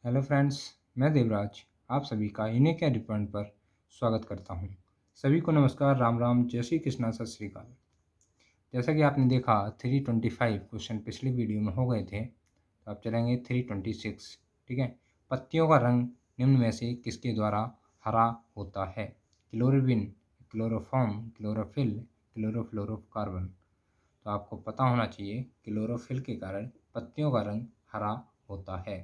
Hello friends, मैं देवराज आप सभी का यूनिक एड पॉइंट पर स्वागत करता हूं। सभी को नमस्कार, राम राम, जय श्री कृष्णा, सत श्री अकाल। जैसा कि आपने देखा 325 क्वेश्चन पिछली वीडियो में हो गए थे, तो अब चलेंगे 326। ठीक है। पत्तियों का रंग निम्न में से किसके द्वारा हरा होता है? क्लोरोबिन, क्लोरोफॉर्म, क्लोरोफिल, क्लोरोफ्लोरोकार्बन। तो आपको पता होना चाहिए क्लोरोफिल के कारण पत्तियों का रंग हरा होता है।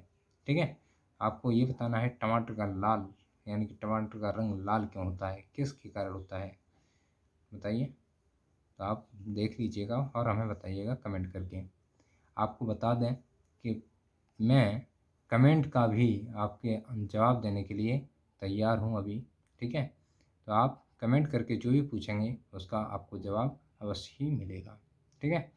ठीक है। आपको ये बताना है टमाटर का लाल यानी कि टमाटर का रंग लाल क्यों होता है, किसके कारण होता है, बताइए। तो आप देख लीजिएगा और हमें बताइएगा कमेंट करके। आपको बता दें कि मैं कमेंट का भी आपके जवाब देने के लिए तैयार हूँ अभी। ठीक है। तो आप कमेंट करके जो भी पूछेंगे उसका आपको जवाब अवश्य ही मिलेगा। ठीक है।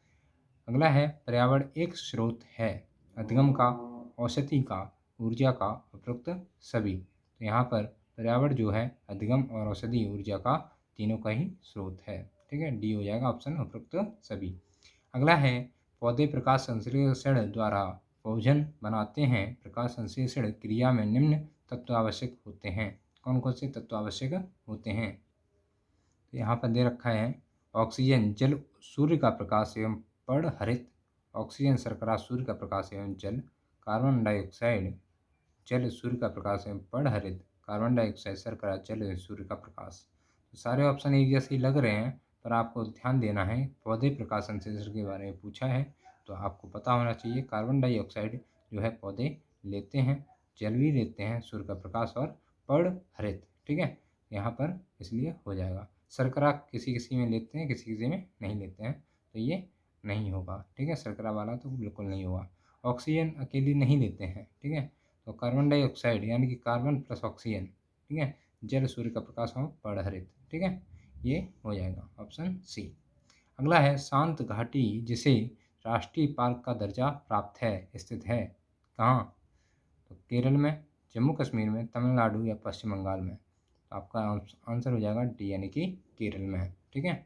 अगला है पर्यावरण एक स्रोत है अधिगम का, औषधि का, ऊर्जा का, उपरोक्त सभी। तो यहाँ पर पर्यावरण जो है अधिगम और औषधि ऊर्जा का तीनों का ही स्रोत है। ठीक है, डी हो जाएगा ऑप्शन, उपरोक्त सभी। अगला है पौधे प्रकाश संश्लेषण द्वारा भोजन बनाते हैं। प्रकाश संश्लेषण क्रिया में निम्न तत्व आवश्यक होते हैं। कौन कौन से तत्व आवश्यक होते हैं? तो यहाँ पर दे रखा है ऑक्सीजन, जल, सूर्य का प्रकाश एवं पर्णहरित। ऑक्सीजन शर्करा, सूर्य का प्रकाश एवं जल। कार्बन डाइऑक्साइड, जल, सूर्य का प्रकाश एवं पर्णहरित। कार्बन डाइऑक्साइड, शर्करा, जल एवं सूर्य का प्रकाश। तो सारे ऑप्शन एक जैसे ही लग रहे हैं, पर आपको ध्यान देना है पौधे प्रकाश संश्लेषण के बारे में पूछा है तो आपको पता होना चाहिए कार्बन डाइऑक्साइड जो है पौधे लेते हैं, जल भी लेते हैं, सूर्य का प्रकाश और पर्णहरित। ठीक है, यहाँ पर इसलिए हो जाएगा। शर्करा किसी किसी में लेते हैं, किसी किसी में नहीं लेते हैं, तो ये नहीं होगा। ठीक है, शर्करा वाला तो बिल्कुल नहीं होगा। ऑक्सीजन अकेली नहीं लेते हैं। ठीक है, तो कार्बन डाइऑक्साइड यानी कि कार्बन प्लस ऑक्सीजन। ठीक है, जल, सूर्य का प्रकाश और पर्णहरित। ठीक है, ये हो जाएगा ऑप्शन सी। अगला है शांत घाटी जिसे राष्ट्रीय पार्क का दर्जा प्राप्त है स्थित है कहाँ? तो केरल में, जम्मू कश्मीर में, तमिलनाडु या पश्चिम बंगाल में। तो आपका आंसर हो जाएगा डी यानी कि केरल में है। ठीक है।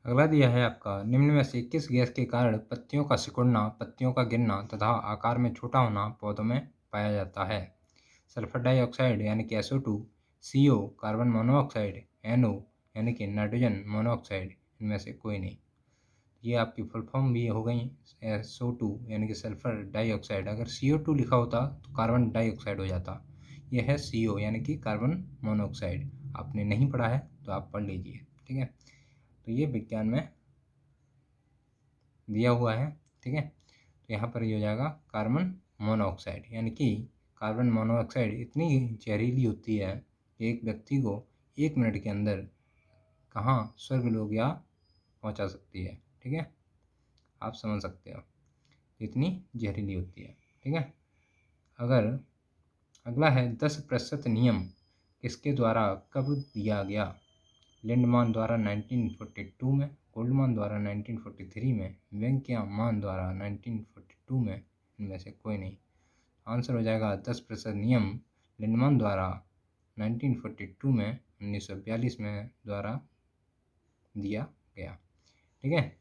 अगला दिया है आपका निम्न में से किस गैस के कारण पत्तियों का सिकुड़ना, पत्तियों का गिरना तथा आकार में छोटा होना पौधों में पाया जाता है? सल्फर डाइऑक्साइड यानी कि SO2, CO carbon monoxide, NO यानी कि नाइट्रोजन मोनोऑक्साइड। इनमें से कोई नहीं। ये आपकी फुल फॉर्म भी हो गई। SO2 यानी कि सल्फर डाइऑक्साइड, अगर CO2 लिखा होता तो कार्बन डाइऑक्साइड हो जाता। यह है CO यानी कि कार्बन मोनोऑक्साइड। आपने नहीं पढ़ा है तो आप पढ़ लीजिए। ठीक है, तो ये विज्ञान में दिया हुआ है। ठीक है, तो यहाँ पर ये हो जाएगा कार्बन मोनोऑक्साइड यानी कि कार्बन मोनोऑक्साइड इतनी जहरीली होती है कि एक व्यक्ति को 1 मिनट के अंदर कहाँ स्वर्गलोक या पहुँचा सकती है। ठीक है, आप समझ सकते हो इतनी जहरीली होती है। ठीक है। अगर अगला है 10% नियम किसके द्वारा कब दिया गया? लिंडमान द्वारा 1942 में, गोल्डमान द्वारा 1943 में, वेंकैया द्वारा 1942 में। इनमें से कोई नहीं। आंसर हो जाएगा 10% नियम लिंडमान द्वारा 1942 में, 1942 में द्वारा दिया गया। ठीक है।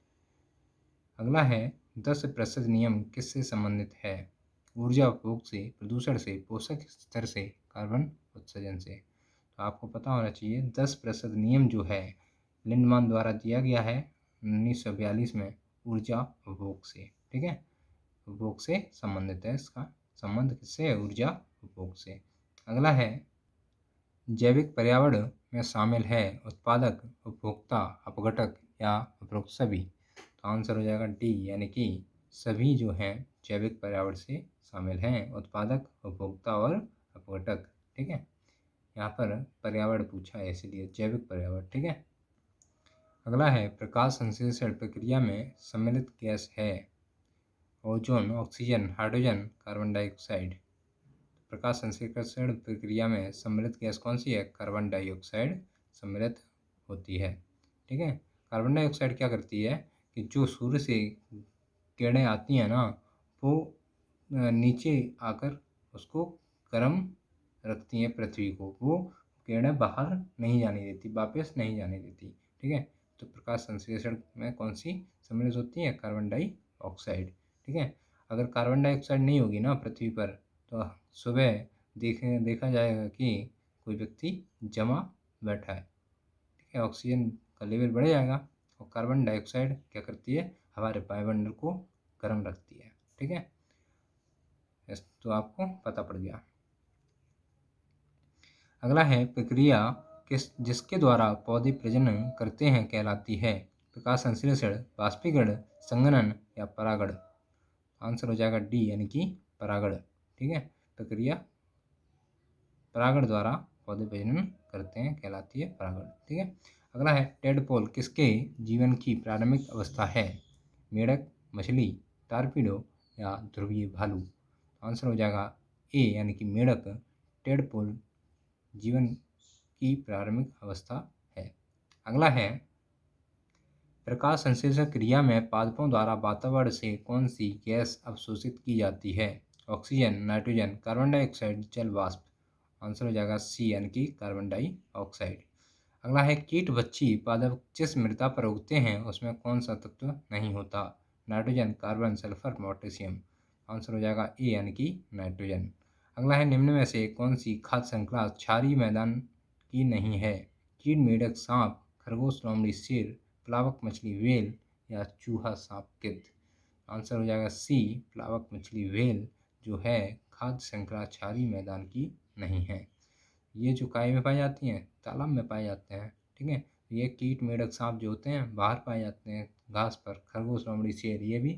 अगला है 10% नियम किससे संबंधित है? ऊर्जा उपभोग से, प्रदूषण से, पोषक स्तर से, कार्बन उत्सर्जन से। तो आपको पता होना चाहिए 10% नियम जो है लिंडमान द्वारा दिया गया है 1942 में, ऊर्जा उपभोग से। ठीक है, उपभोग से संबंधित है। इसका संबंध किससे है? ऊर्जा उपभोग से। अगला है जैविक पर्यावरण में शामिल है उत्पादक, उपभोक्ता, अपघटक या उपरोक्त सभी। तो आंसर हो जाएगा डी यानी कि सभी जो हैं जैविक पर्यावरण से शामिल हैं, उत्पादक, उपभोक्ता और अपघटक। ठीक है, यहाँ पर पर्यावरण पूछा है इसीलिए जैविक पर्यावरण। ठीक है। अगला है प्रकाश संश्लेषण प्रक्रिया में सम्मिलित गैस है ozone, oxygen, hydrogen, carbon dioxide. प्रकाश संश्लेषण प्रक्रिया में सम्मिलित गैस कौन सी है? कार्बन डाइऑक्साइड सम्मिलित होती है। ठीक है, कार्बन डाइऑक्साइड क्या करती है कि जो सूर्य से किरणें आती हैं ना, वो नीचे आकर उसको गर्म रखती हैं पृथ्वी को, वो किरणें बाहर नहीं जाने देती, वापस नहीं जाने देती। ठीक है, तो प्रकाश संश्लेषण में कौन सी सम्मिलित होती है? Carbon dioxide. ठीक है, अगर कार्बन डाइऑक्साइड नहीं होगी ना पृथ्वी पर तो सुबह देखा जाएगा कि कोई व्यक्ति जमा बैठा है, ठीक है। ऑक्सीजन का लेवल बढ़ जाएगा और कार्बन डाइऑक्साइड क्या करती है, हमारे वायुमंडल को गर्म रखती है, ठीक है। तो आपको पता पड़ गया। अगला है प्रक्रिया जिसके द्वारा पौधे प्रजनन करते हैं कहलाती है। प्रकाश संश्लेषण, बाष्पीकरण, संघनन या परागण। आंसर हो जाएगा डी यानी कि परागण, ठीक है। प्रक्रिया परागण द्वारा पौधे प्रजनन करते हैं कहलाती है परागण, ठीक है। अगला है टेडपोल किसके जीवन की प्रारंभिक अवस्था है। मेढक, मछली, टारपीडो या ध्रुवीय भालू। आंसर हो जाएगा ए यानी कि मेढक टेडपोल जीवन की प्रारंभिक अवस्था है। अगला है प्रकाश संश्लेषण क्रिया में पादपों द्वारा वातावरण से कौन सी गैस अवशोषित की जाती है। ऑक्सीजन, नाइट्रोजन, कार्बन डाइऑक्साइड, जल वाष्प। आंसर हो जाएगा सी यानी कि कार्बन डाइऑक्साइड। अगला है कीट भक्षी पादप जिस मृदा पर उगते हैं उसमें कौन सा तत्व नहीं होता। Nitrogen, carbon, sulphur, potassium. Answer हो जाएगा ए यानी कि नाइट्रोजन। अगला है निम्न में से कौन सी खाद्य श्रृंखला क्षारीय मैदान की नहीं है। कीट, मेढक, सांप, खरगोश, लोमड़ी, शेर, प्लावक मछली, व्हेल या चूहा, सांप, गिद्ध। आंसर हो जाएगा सी प्लावक मछली, व्हेल जो है खाद्य श्रृंखला क्षारीय मैदान की नहीं है। ये जो काय में पाई जाती हैं, तालाब में पाए जाते हैं, ठीक है। ये कीट, मेढक, सांप जो होते हैं बाहर पाए जाते हैं घास पर। खरगोश, लोमड़ी, शेर ये भी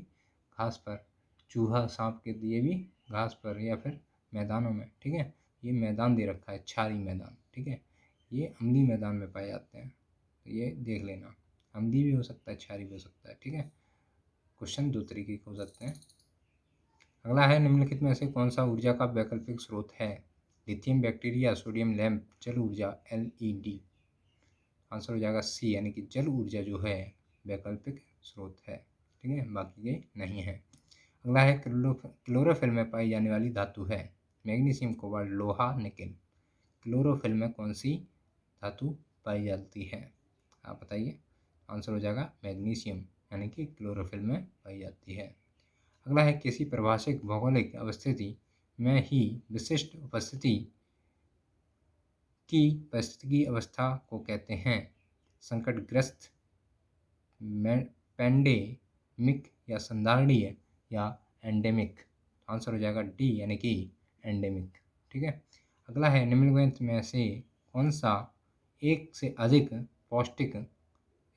घास पर। चूहा, सांप, गिद्ध ये भी घास पर या फिर मैदानों में, ठीक है। ये मैदान दे रखा है क्षारीय मैदान, ठीक है। ये अम्लीय मैदान में पाए जाते हैं, तो ये देख लेना। अम्लीय भी हो सकता है, क्षारीय भी हो सकता है, ठीक है। क्वेश्चन दो तरीके के हो सकते हैं। अगला है निम्नलिखित में से कौन सा ऊर्जा का वैकल्पिक स्रोत है। लिथियम, बैक्टीरिया, सोडियम लैंप, जल ऊर्जा, एलईडी। आंसर हो जाएगा सी यानी कि जल ऊर्जा जो है वैकल्पिक स्रोत है, ठीक है, बाकी ये नहीं है। अगला है क्लोरोफिल में पाई जाने वाली धातु है। मैग्नीशियम, कोबाल्ट, लोहा, निकेल। क्लोरोफिल में कौन सी धातु पाई जाती है, आप बताइए। आंसर हो जाएगा मैग्नीशियम यानी कि क्लोरोफिल में पाई जाती है। अगला है किसी प्रभाषिक भौगोलिक अवस्थिति में ही विशिष्ट उपस्थिति की पारिस्थितिकी अवस्था को कहते हैं। संकटग्रस्त, पैंडेमिक या संधारणीय या एंडेमिक। आंसर हो जाएगा डी यानी कि एंडेमिक, ठीक है। अगला है निम्नलिखित में से कौन सा एक से अधिक पौष्टिक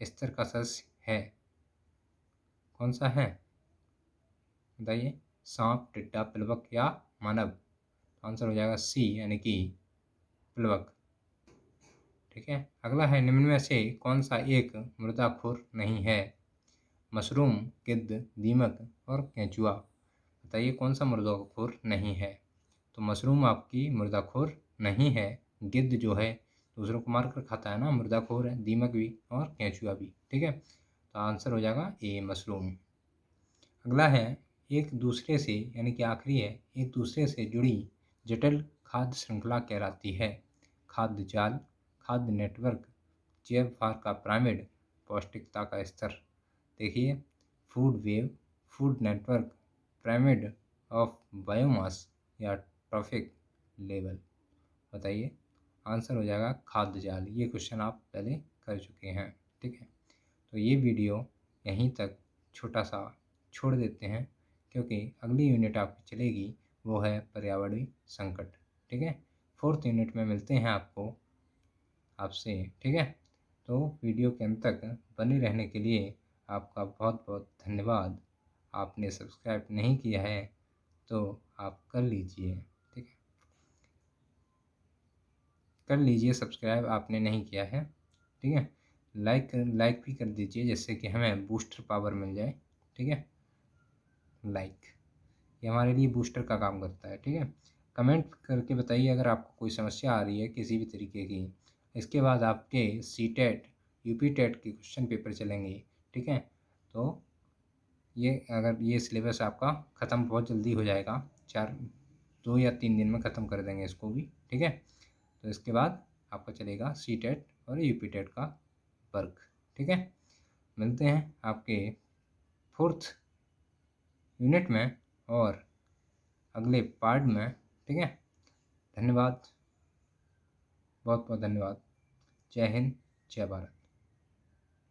स्तर का सदस्य है। कौन सा है बताइए। सांप, टिड्डा, प्लवक या मानव। आंसर हो जाएगा सी यानी कि प्लवक, ठीक है। अगला है निम्न में से कौन सा एक मृदाखोर नहीं है। मशरूम, गिद्ध, दीमक और केंचुआ। बताइए कौन सा मृदाखोर नहीं है। तो मशरूम आपकी मृदाखोर नहीं है। गिद्ध जो है दूसरों को मार कर खाता है ना, मृदाखोर है। दीमक भी और केंचुआ भी, ठीक है। तो आंसर हो जाएगा ए मशरूम। अगला है एक दूसरे से यानी कि आखिरी है एक दूसरे से जुड़ी जटिल खाद्य श्रृंखला कहलाती है। खाद्य जाल, खाद्य नेटवर्क, जैव भार का पिरामिड, पौष्टिकता का स्तर। देखिए food web, food network, pyramid of biomass या ट्रॉफिक लेवल। बताइए आंसर हो जाएगा खाद्य जाल। ये क्वेश्चन आप पहले कर चुके हैं, ठीक है। तो ये वीडियो यहीं तक छोटा सा छोड़ देते हैं क्योंकि अगली यूनिट आपकी चलेगी वो है पर्यावरणीय संकट, ठीक है। 4th यूनिट में मिलते हैं आपसे, ठीक है। तो वीडियो के अंत तक बने रहने के लिए आपका बहुत बहुत धन्यवाद। आपने सब्सक्राइब नहीं किया है तो आप कर लीजिए, ठीक है, कर लीजिए सब्सक्राइब आपने नहीं किया है, ठीक है। लाइक भी कर दीजिए जिससे कि हमें बूस्टर पावर मिल जाए, ठीक है। लाइक ये हमारे लिए बूस्टर का काम करता है, ठीक है। कमेंट करके बताइए अगर आपको कोई समस्या आ रही है किसी भी तरीके की। इसके बाद आपके सीटेट, यूपी टेट के क्वेश्चन पेपर चलेंगे, ठीक है। तो ये सिलेबस आपका ख़त्म बहुत जल्दी हो जाएगा, 2 या 3 दिन में ख़त्म कर देंगे इसको भी, ठीक है। तो इसके बाद आपका चलेगा सीटेट और यूपी टेट का वर्क, ठीक है। मिलते हैं आपके 4th यूनिट में और अगले पार्ट में ठीक है। धन्यवाद, बहुत बहुत धन्यवाद। जय हिंद, जय भारत।